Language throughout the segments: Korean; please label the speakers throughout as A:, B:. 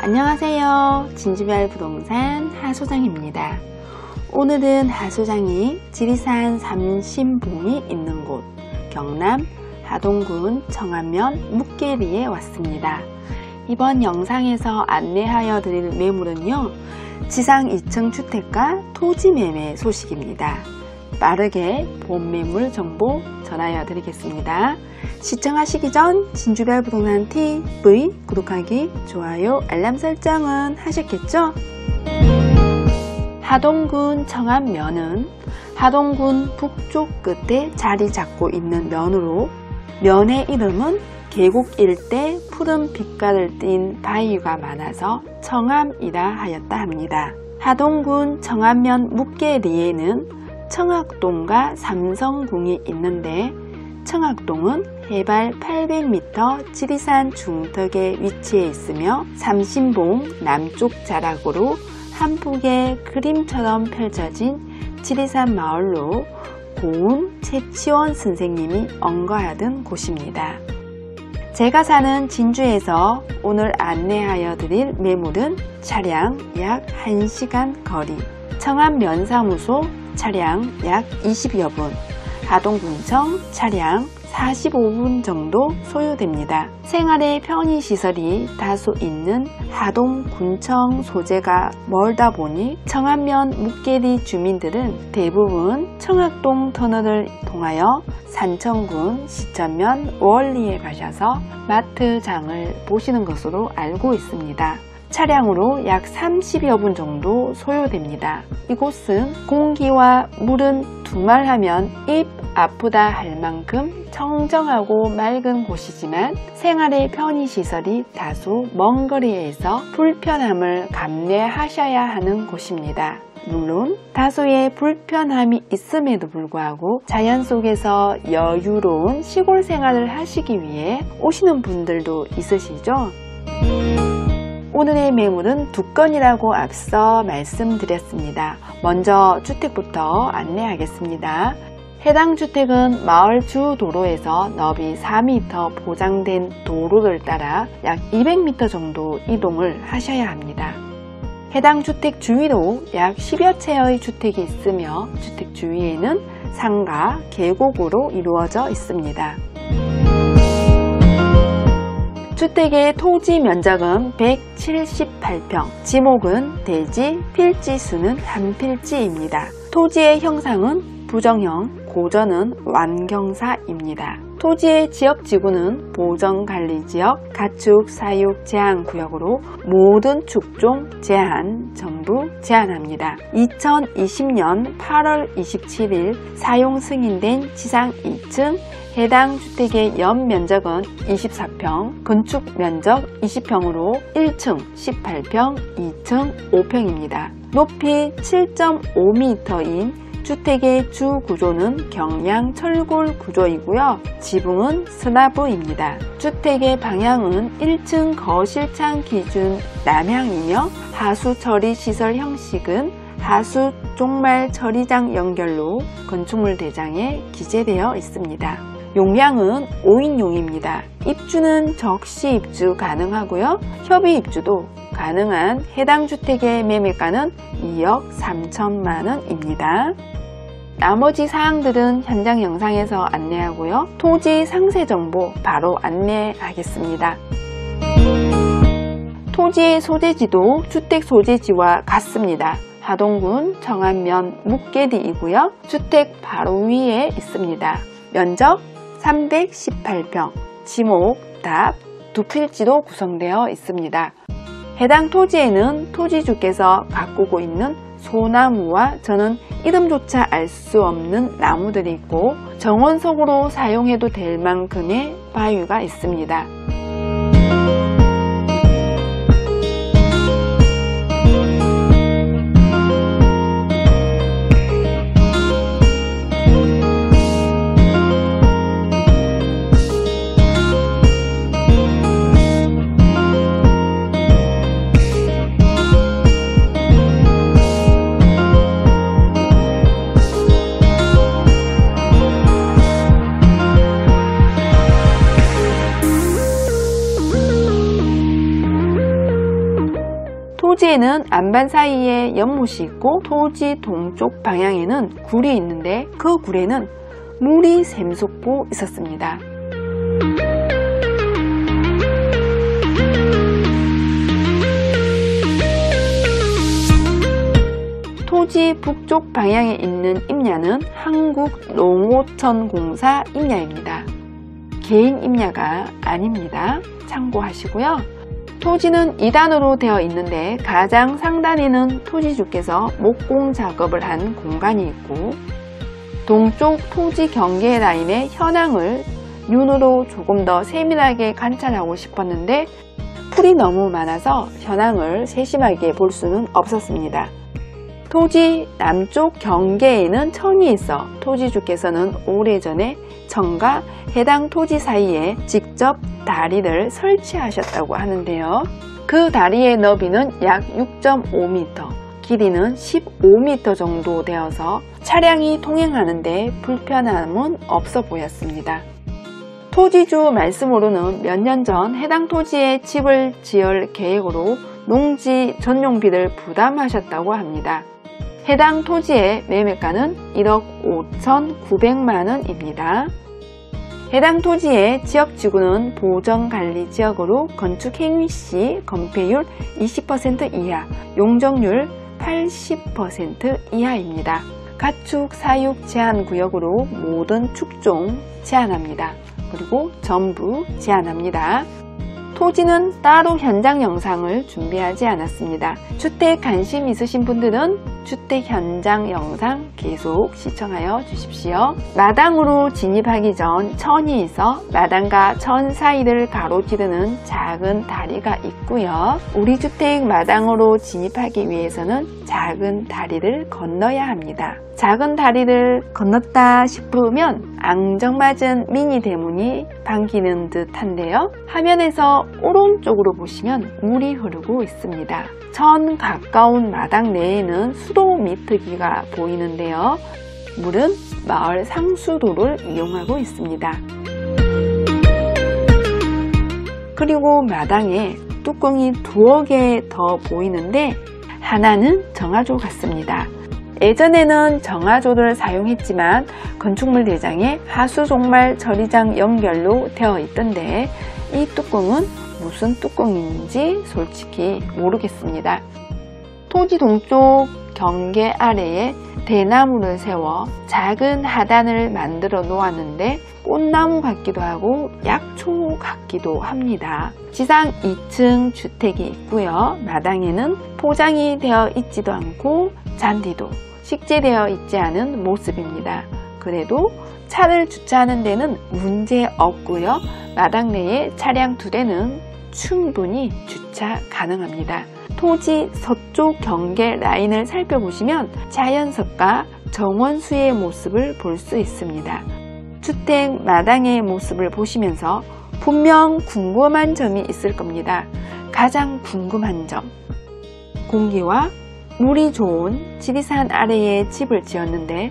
A: 안녕하세요. 진주별 부동산 하소장입니다. 오늘은 하소장이 지리산 삼신봉이 있는 곳 경남 하동군 청안면 묵계리에 왔습니다. 이번 영상에서 안내하여 드릴 매물은요, 지상 2층 주택과 토지 매매 소식입니다. 빠르게 본 매물 정보 전하여 드리겠습니다. 시청하시기 전 진주별 부동산 TV 구독하기, 좋아요, 알람 설정은 하셨겠죠? 하동군 청안면은 하동군 북쪽 끝에 자리 잡고 있는 면으로, 면의 이름은 계곡 일대 푸른 빛깔을 띤 바위가 많아서 청암이라 하였다 합니다. 하동군 청안면 묵계리에는 청학동과 삼성궁이 있는데, 청학동은 해발 800m 지리산 중턱에 위치해 있으며 삼신봉 남쪽 자락으로 한폭의 그림처럼 펼쳐진 지리산 마을로 고운 최치원 선생님이 언거하던 곳입니다. 제가 사는 진주에서 오늘 안내하여 드릴 매물은 차량 약 1시간 거리, 청안면사무소 차량 약 20여 분, 하동군청 차량 45분 정도 소요됩니다. 생활의 편의시설이 다소 있는 하동군청 소재가 멀다 보니 청안면 묵계리 주민들은 대부분 청학동 터널을 통하여 산청군 시천면 월리에 가셔서 마트장을 보시는 것으로 알고 있습니다. 차량으로 약 30여 분 정도 소요됩니다. 이곳은 공기와 물은 두말하면 입 아프다 할 만큼 청정하고 맑은 곳이지만 생활의 편의시설이 다소 먼 거리에서 불편함을 감내하셔야 하는 곳입니다. 물론 다소의 불편함이 있음에도 불구하고 자연 속에서 여유로운 시골 생활을 하시기 위해 오시는 분들도 있으시죠? 오늘의 매물은 두 건이라고 앞서 말씀드렸습니다. 먼저 주택부터 안내하겠습니다. 해당 주택은 마을 주도로에서 너비 4m 보장된 도로를 따라 약 200m 정도 이동을 하셔야 합니다. 해당 주택 주위로 약 10여 채의 주택이 있으며 주택 주위에는 산과 계곡으로 이루어져 있습니다. 주택의 토지 면적은 178평, 지목은 대지, 필지수는 한 필지입니다. 토지의 형상은 부정형, 고전은 완경사입니다. 토지의 지역지구는 보전관리지역, 가축 사육 제한구역으로 모든 축종 제한 전부 제한합니다. 2020년 8월 27일 사용 승인된 지상 2층 해당 주택의 연면적은 24평, 건축 면적 20평으로 1층 18평, 2층 5평입니다. 높이 7.5m인 주택의 주 구조는 경량 철골 구조이고요. 지붕은 슬라브입니다. 주택의 방향은 1층 거실창 기준 남향이며 하수 처리 시설 형식은 하수 종말 처리장 연결로 건축물 대장에 기재되어 있습니다. 용량은 5인용입니다. 입주는 적시 입주 가능하고요. 협의 입주도 가능한 해당 주택의 매매가는 2억 3천만 원입니다. 나머지 사항들은 현장 영상에서 안내하고요. 토지 상세 정보 바로 안내하겠습니다. 토지의 소재지도 주택 소재지와 같습니다. 하동군 청안면 묵계리이고요. 주택 바로 위에 있습니다. 면적 318평, 지목, 답, 두 필지로 구성되어 있습니다. 해당 토지에는 토지주께서 가꾸고 있는 소나무와 저는 이름조차 알 수 없는 나무들이 있고 정원석으로 사용해도 될 만큼의 바위가 있습니다. 토지에는 안반 사이에 연못이 있고 토지 동쪽 방향에는 굴이 있는데 그 굴에는 물이 샘솟고 있었습니다. 토지 북쪽 방향에 있는 임야는 한국농어촌공사 임야입니다. 개인 임야가 아닙니다. 참고하시고요. 토지는 2단으로 되어 있는데 가장 상단에는 토지주께서 목공 작업을 한 공간이 있고 동쪽 토지 경계 라인의 현황을 눈으로 조금 더 세밀하게 관찰하고 싶었는데 풀이 너무 많아서 현황을 세심하게 볼 수는 없었습니다. 토지 남쪽 경계에는 천이 있어 토지주께서는 오래전에 천과 해당 토지 사이에 직접 다리를 설치하셨다고 하는데요. 그 다리의 너비는 약 6.5m, 길이는 15m 정도 되어서 차량이 통행하는데 불편함은 없어 보였습니다. 토지주 말씀으로는 몇 년 전 해당 토지에 집을 지을 계획으로 농지 전용비를 부담하셨다고 합니다. 해당 토지의 매매가는 1억 5,900만원입니다. 해당 토지의 지역지구는 보정관리지역으로 건축행위 시 건폐율 20% 이하, 용적률 80% 이하입니다. 가축 사육 제한구역으로 모든 축종 제한합니다. 그리고 전부 제한합니다. 토지는 따로 현장 영상을 준비하지 않았습니다. 주택 관심 있으신 분들은 주택 현장 영상 계속 시청하여 주십시오. 마당으로 진입하기 전 천이 있어 마당과 천 사이를 가로지르는 작은 다리가 있고요. 우리 주택 마당으로 진입하기 위해서는 작은 다리를 건너야 합니다. 작은 다리를 건넜다 싶으면 앙정맞은 미니 대문이 반기는 듯한데요. 화면에서 오른쪽으로 보시면 물이 흐르고 있습니다. 천 가까운 마당 내에는 수도 미터기가 보이는데요. 물은 마을 상수도를 이용하고 있습니다. 그리고 마당에 뚜껑이 두어 개 더 보이는데 하나는 정화조 같습니다. 예전에는 정화조를 사용했지만 건축물 대장에 하수종말 처리장 연결로 되어 있던데 이 뚜껑은 무슨 뚜껑인지 솔직히 모르겠습니다. 토지 동쪽 경계 아래에 대나무를 세워 작은 하단을 만들어 놓았는데 꽃나무 같기도 하고 약초 같기도 합니다. 지상 2층 주택이 있고요. 마당에는 포장이 되어 있지도 않고 잔디도 식재되어 있지 않은 모습입니다. 그래도 차를 주차하는 데는 문제 없고요. 마당 내에 차량 2대는 충분히 주차 가능합니다. 토지 서쪽 경계 라인을 살펴보시면 자연석과 정원수의 모습을 볼 수 있습니다. 주택 마당의 모습을 보시면서 분명 궁금한 점이 있을 겁니다. 가장 궁금한 점, 공기와 물이 좋은 지리산 아래에 집을 지었는데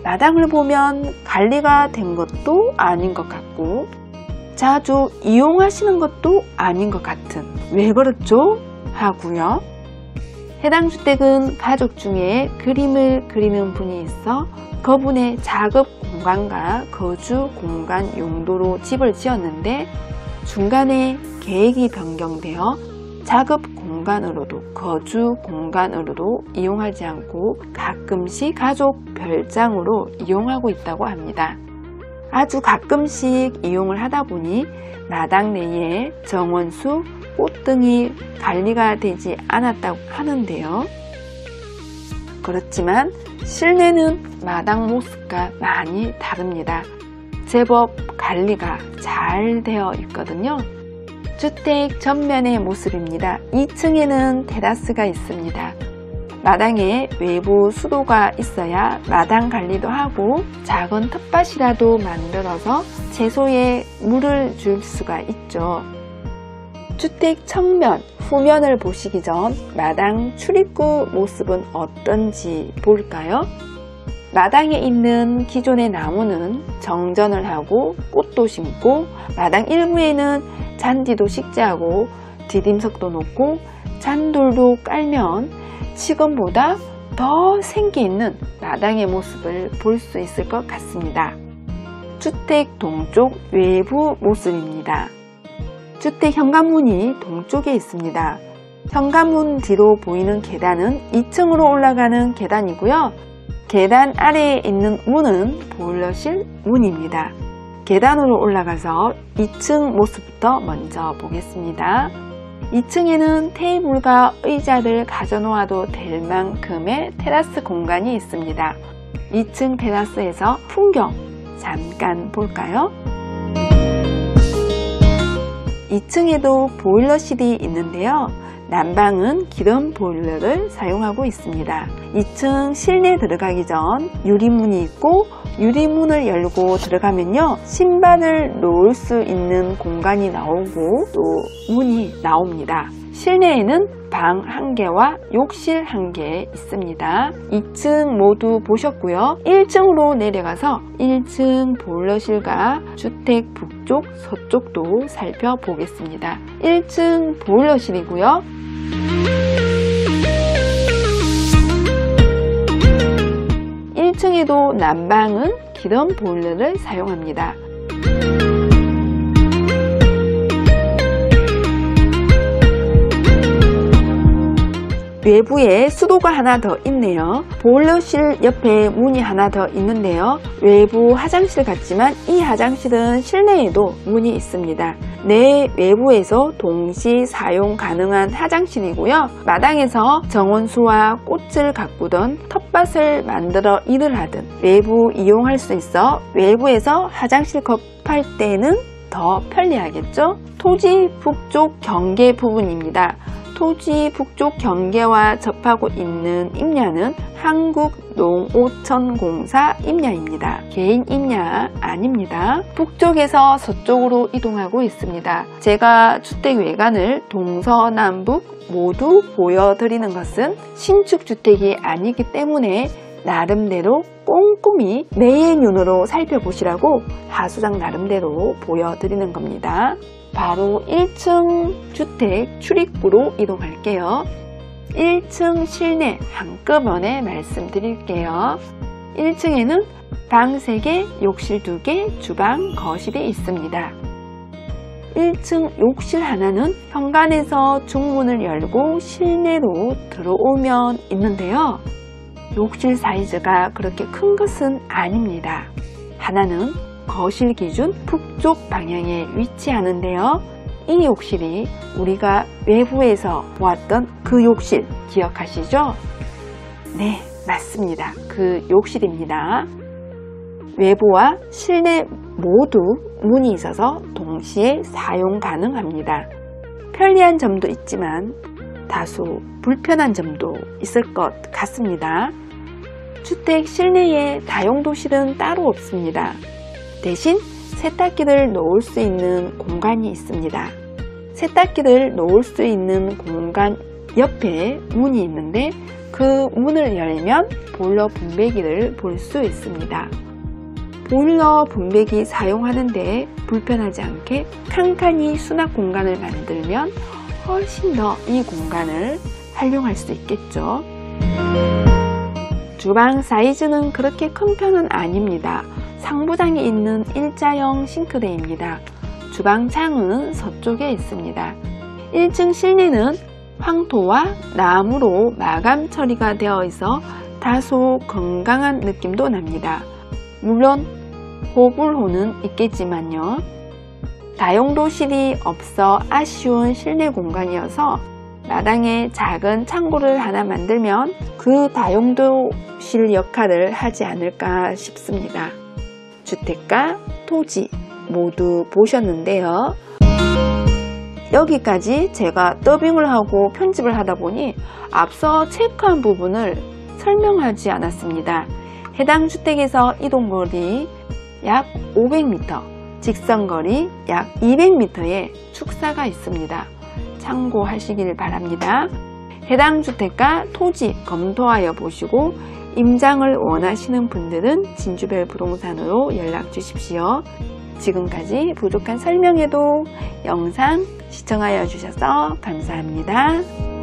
A: 마당을 보면 관리가 된 것도 아닌 것 같고 자주 이용하시는 것도 아닌 것 같은, 왜 그렇죠? 하고요. 해당 주택은 가족 중에 그림을 그리는 분이 있어 그분의 작업 공간과 거주 공간 용도로 집을 지었는데 중간에 계획이 변경되어 작업 공간으로도 거주 공간으로도 이용하지 않고 가끔씩 가족 별장으로 이용하고 있다고 합니다. 아주 가끔씩 이용을 하다 보니 마당 내에 정원수, 꽃 등이 관리가 되지 않았다고 하는데요. 그렇지만 실내는 마당 모습과 많이 다릅니다. 제법 관리가 잘 되어 있거든요. 주택 전면의 모습입니다. 2층에는 테라스가 있습니다. 마당에 외부 수도가 있어야 마당 관리도 하고 작은 텃밭이라도 만들어서 채소에 물을 줄 수가 있죠. 주택 측면, 후면을 보시기 전 마당 출입구 모습은 어떤지 볼까요? 마당에 있는 기존의 나무는 정전을 하고 꽃도 심고 마당 일부에는 잔디도 식재하고 디딤석도 놓고 잔돌도 깔면 지금보다 더 생기 있는 마당의 모습을 볼 수 있을 것 같습니다. 주택 동쪽 외부 모습입니다. 주택 현관문이 동쪽에 있습니다. 현관문 뒤로 보이는 계단은 2층으로 올라가는 계단이고요. 계단 아래에 있는 문은 보일러실 문입니다. 계단으로 올라가서 2층 모습부터 먼저 보겠습니다. 2층에는 테이블과 의자를 가져놓아도 될 만큼의 테라스 공간이 있습니다. 2층 테라스에서 풍경 잠깐 볼까요? 2층에도 보일러실이 있는데요. 난방은 기름 보일러를 사용하고 있습니다. 2층 실내 들어가기 전 유리문이 있고 유리문을 열고 들어가면요, 신발을 놓을 수 있는 공간이 나오고 또 문이 나옵니다. 실내에는 방 1개와 욕실 1개 있습니다. 2층 모두 보셨고요. 1층으로 내려가서 1층 보일러실과 주택 북쪽, 서쪽도 살펴보겠습니다. 1층 보일러실이고요. 1층에도 난방은 기름 보일러를 사용합니다. 외부에 수도가 하나 더 있네요. 보일러실 옆에 문이 하나 더 있는데요. 외부 화장실 같지만 이 화장실은 실내에도 문이 있습니다. 내 외부에서 동시 사용 가능한 화장실이고요. 마당에서 정원수와 꽃을 가꾸던 텃밭을 만들어 일을 하든 외부 이용할 수 있어 외부에서 화장실 급할 때는 더 편리하겠죠? 토지 북쪽 경계 부분입니다. 토지 북쪽 경계와 접하고 있는 임야는 한국농어촌공사 임야입니다. 개인 임야 아닙니다. 북쪽에서 서쪽으로 이동하고 있습니다. 제가 주택 외관을 동서남북 모두 보여드리는 것은 신축주택이 아니기 때문에 나름대로 꼼꼼히 내 눈으로 살펴보시라고 하수장 나름대로 보여드리는 겁니다. 바로 1층 주택 출입구로 이동할게요. 1층 실내 한꺼번에 말씀드릴게요. 1층에는 방 3개, 욕실 2개, 주방, 거실이 있습니다. 1층 욕실 하나는 현관에서 중문을 열고 실내로 들어오면 있는데요. 욕실 사이즈가 그렇게 큰 것은 아닙니다. 하나는 거실 기준 북쪽 방향에 위치하는데요. 이 욕실이 우리가 외부에서 보았던 그 욕실 기억하시죠? 네, 맞습니다. 그 욕실입니다. 외부와 실내 모두 문이 있어서 동시에 사용 가능합니다. 편리한 점도 있지만 다소 불편한 점도 있을 것 같습니다. 주택 실내에 다용도실은 따로 없습니다. 대신 세탁기를 놓을 수 있는 공간이 있습니다. 세탁기를 놓을 수 있는 공간 옆에 문이 있는데 그 문을 열면 보일러 분배기를 볼 수 있습니다. 보일러 분배기 사용하는데 불편하지 않게 칸칸이 수납 공간을 만들면 훨씬 더 이 공간을 활용할 수 있겠죠. 주방 사이즈는 그렇게 큰 편은 아닙니다. 상부장이 있는 일자형 싱크대입니다. 주방 창은 서쪽에 있습니다. 1층 실내는 황토와 나무로 마감 처리가 되어 있어 다소 건강한 느낌도 납니다. 물론 호불호는 있겠지만요. 다용도실이 없어 아쉬운 실내 공간이어서 마당에 작은 창고를 하나 만들면 그 다용도실 역할을 하지 않을까 싶습니다. 주택과 토지 모두 보셨는데요. 여기까지 제가 더빙을 하고 편집을 하다 보니 앞서 체크한 부분을 설명하지 않았습니다. 해당 주택에서 이동거리 약 500m, 직선거리 약 200m의 축사가 있습니다. 참고하시길 바랍니다. 해당 주택과 토지 검토하여 보시고 임장을 원하시는 분들은 진주별 부동산으로 연락 주십시오. 지금까지 부족한 설명에도 영상 시청하여 주셔서 감사합니다.